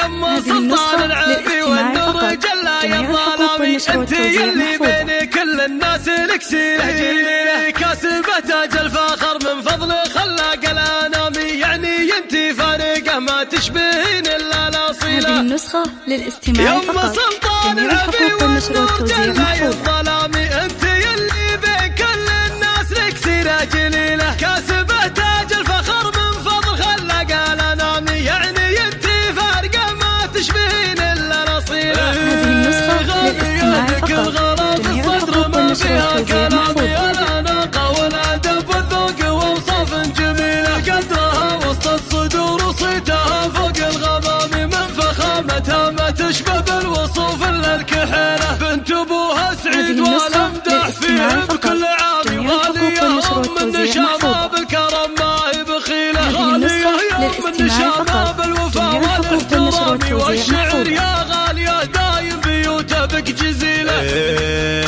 يما سلطان العبي والنور جل يا الظلامي، انت يلي بين كل الناس لك سيرة، كاسبة تاج الفخر من فضل خلاق الانامي، يعني انت فارقة ما تشبهين الا الاصيلة. هذه النسخة للاستماع فقط. يما سلطان العبي والنور جل يا الظلامي، انت يلي بين كل الناس لك سيرة جليلة، كاسبة تاج الفخر من فضل خلاق الانامي، يعني انت فارقة ما تشبهين الا الاصيلة. هذه النسخة للاستماع فقط. جميع الحقوق والنشر والتوزيع محفوظ. الاناقة والادب والذوق واوصاف جميلة، قدرها وسط الصدور وصيتها فوق الغمام، من فخامتها ما تشبه بالوصوف الا الكحيلة، بنت ابوها سعيد والامدح فيه بكل عام، غالية ام النشامة بالكرم ما هي بخيلة، غالية ام النشامة بالوفا والاحترام والشعر، يا غالية دايم بيوتها بك جزيلة.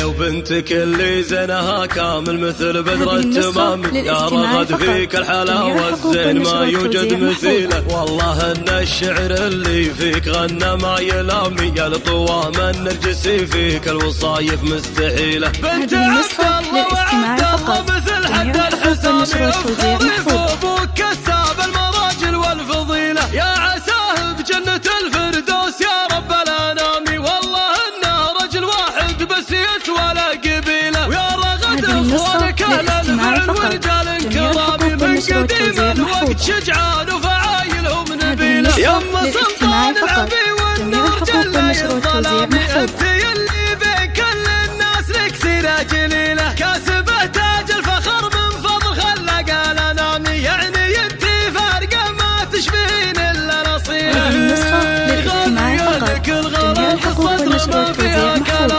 وبنتك اللي زينها كامل مثل بدر التمام، يا رغد فيك الحلاوة الزين ما يوجد مثيله، والله ان الشعر اللي فيك غنى ما يلامي، يا لطوام النرجسي فيك الوصايف مستحيلة، بنت عبد الله وعبد الله مثل حد الحسامي، خريف ابوك كساب المراجل والفضيلة، يا عساه بجنة الفردوس يا رب الانامي، والله انه رجل واحد بس يسوى له قبيله، ويا رغد اخوانك اهل الفعل ورجال كرامي، من قديم الوقت شجعان وفعايلهم نبيله، يما سلطان العبي والنور جل الظلامي، انت يلي بين كل الناس لك سيرة جليلة، كاسبة تاج الفخر من فضل خلاق الانامي، يعني انت فارقة ما تشبهين الا الاصيلة. هذه النسخة للاستماع فقط. جميع الحقوق والنشر والتوزيع محفوظ.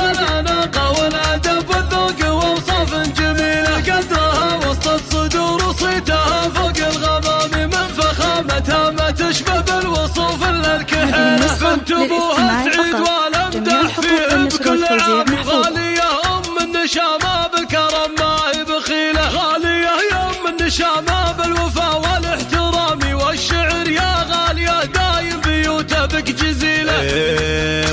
الاناقة والادب والذوق واوصاف جميلة، قدرها وسط الصدور وصيتها فوق الغمام، من فخامتها ما تشبه بالوصوف الا الكحيلة، بنت ابوها سعيد والامدح فيه بكل عام، غالية ام النشامة بالكرم ما هي بخيلة، غالية يا ام النشامة بالوفا والاحترام والشعر، يا غالية دايم بيوتها بك جزيلة.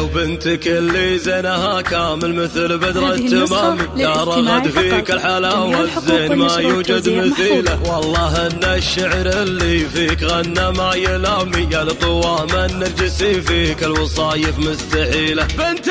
وبنتك اللي زينها كامل مثل بدر التمام، يا رغد فيك الحلاوة الزين ما يوجد مثيله، والله ان الشعر اللي فيك غنى ما يلامي، يا لطوام النرجسي فيك الوصايف مستحيلة، بنت